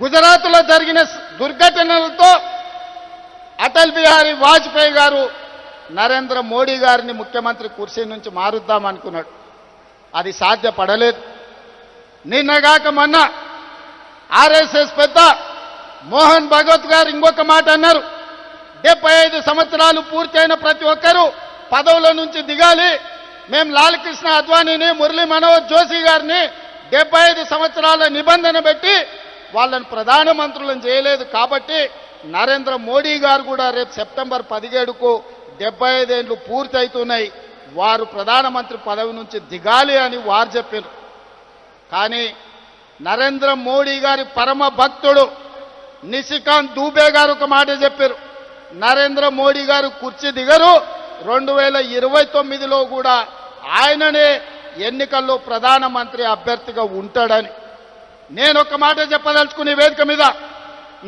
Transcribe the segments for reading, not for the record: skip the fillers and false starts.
గుజరాత్లో జరిగిన దుర్ఘటనలతో అటల్ బిహారీ వాజ్పేయి గారు నరేంద్ర మోడీ గారిని ముఖ్యమంత్రి కుర్చీ నుంచి మారుద్దామనుకున్నాడు. అది సాధ్యపడలేదు. నిన్నగాక మొన్న ఆర్ఎస్ఎస్ పెద్ద మోహన్ భగవత్ గారు ఇంకొక మాట అన్నారు. 75 సంవత్సరాలు పూర్తయిన ప్రతి ఒక్కరూ పదవుల నుంచి దిగాలి. మేము లాల్ కృష్ణ అద్వానీని, మురళీ మనోహర్ జోషి గారిని 75 సంవత్సరాల నిబంధన పెట్టి వాళ్ళని ప్రధానమంత్రులను చేయలేదు. కాబట్టి నరేంద్ర మోడీ గారు కూడా రేపు సెప్టెంబర్ 17కు 75 ఏళ్ళు పూర్తవుతున్నాయి, వారు ప్రధానమంత్రి పదవి నుంచి దిగాలి అని వారు చెప్పారు. కానీ నరేంద్ర మోడీ గారి పరమ భక్తుడు నిశికాంత్ దూబే గారు ఒక మాట చెప్పారు. నరేంద్ర మోడీ గారు కుర్చీ దిగరు, 2029లో కూడా ఆయననే ఎన్నికల్లో ప్రధానమంత్రి అభ్యర్థిగా ఉంటాడని. నేను ఒక మాట చెప్పదలుచుకునే వేదిక మీద,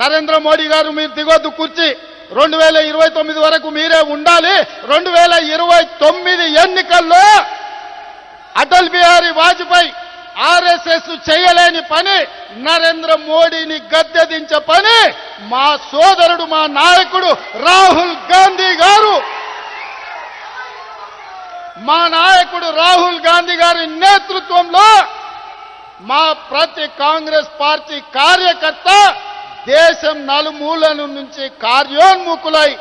నరేంద్ర మోడీ గారు మీరు దిగొద్దు కుర్చీ, 2029 వరకు మీరే ఉండాలి. 2029 ఎన్నికల్లో అటల్ బిహారీ వాజ్పేయి ఆర్ఎస్ఎస్ చేయలేని పని, నరేంద్ర మోడీని గద్దెదించే పని మా సోదరుడు, మా నాయకుడు రాహుల్ గాంధీ గారు, మా నాయకుడు రాహుల్ గాంధీ గారి నేతృత్వంలో మా ప్రతి కాంగ్రెస్ పార్టీ కార్యకర్త దేశం నలుమూలల నుంచి కార్యోన్ముఖులై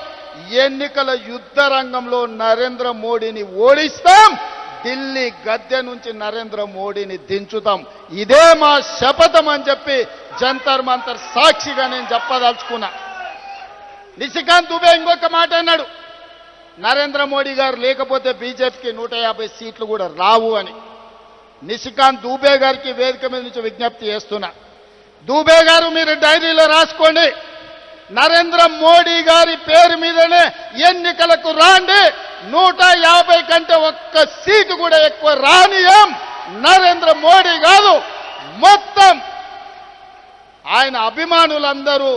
ఎన్నికల యుద్ధ రంగంలో నరేంద్ర మోడీని ఓడిస్తాం, ఢిల్లీ గద్దె నుంచి నరేంద్ర మోడీని దించుతాం. ఇదే మా శపథం అని చెప్పి జంతర్ మంతర్ సాక్షిగా నేను చెప్పదలుచుకున్నా. నిశికాంత్ దుబే ఇంకొక మాట అన్నాడు, నరేంద్ర మోడీ గారు లేకపోతే బీజేపీకి 150 సీట్లు కూడా రావు అని. నిశికాంత్ దూబే గారికి వేదిక మీద నుంచి విజ్ఞప్తి చేస్తున్నా. దూబే గారు మీరు డైరీలో రాసుకోండి, నరేంద్ర మోడీ గారి పేరు మీదనే ఎన్నికలకు రాండి, 150 కంటే ఒక్క సీటు కూడా ఎక్కువ రానియం. నరేంద్ర మోడీ గారు మొత్తం ఆయన అభిమానులందరూ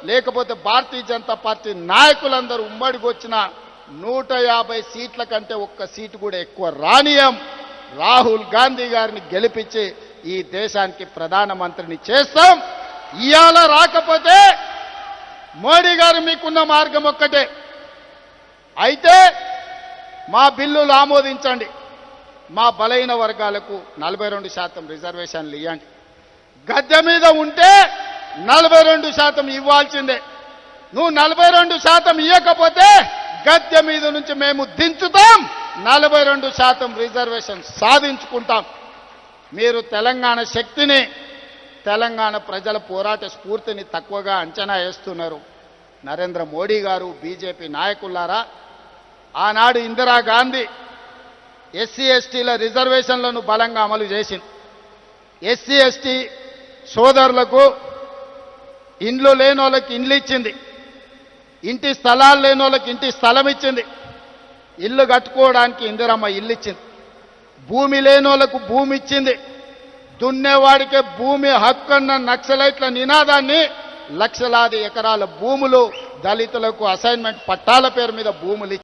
లేకపోతే భారతీయ జనతా పార్టీ నాయకులందరూ ఉమ్మడికి వచ్చిన 150 సీట్ల కంటే ఒక్క సీటు కూడా ఎక్కువ రానియం. రాహుల్ గాంధీ గారిని గెలిపించి ఈ దేశానికి ప్రధానమంత్రిని చేస్తాం. ఇవాళ రాకపోతే మోడీ గారు మీకున్న మార్గం ఒక్కటే, అయితే మా బిల్లులు ఆమోదించండి, మా బలైన వర్గాలకు 42% రిజర్వేషన్లు ఇవ్వండి. గద్దె మీద ఉంటే 42% ఇవ్వాల్సిందే. నువ్వు 42% ఇవ్వకపోతే గద్దె మీద నుంచి మేము దించుతాం, 42% రిజర్వేషన్ సాధించుకుంటాం. మీరు తెలంగాణ శక్తిని, తెలంగాణ ప్రజల పోరాట స్ఫూర్తిని తక్కువగా అంచనా వేస్తున్నారు. నరేంద్ర మోడీ గారు, బీజేపీ నాయకులారా, ఆనాడు ఇందిరాగాంధీ ఎస్సీ ఎస్టీల రిజర్వేషన్లను బలంగా అమలు చేసింది. ఎస్సీ ఎస్టీ సోదరులకు ఇండ్లు లేని వాళ్ళకి ఇండ్లు ఇచ్చింది, ఇంటి స్థలాలు లేని వాళ్ళకి ఇంటి స్థలం ఇచ్చింది, ఇల్లు కట్టుకోవడానికి ఇందిరమ్మ ఇల్లు ఇచ్చింది, భూమి లేని వాళ్ళకు భూమి ఇచ్చింది, దున్నేవాడికే భూమి హక్కు అన్న నక్సలైట్ల నినాదాన్ని లక్షలాది ఎకరాల భూములు, దళితులకు అసైన్మెంట్ పట్టాల పేరు మీద భూములు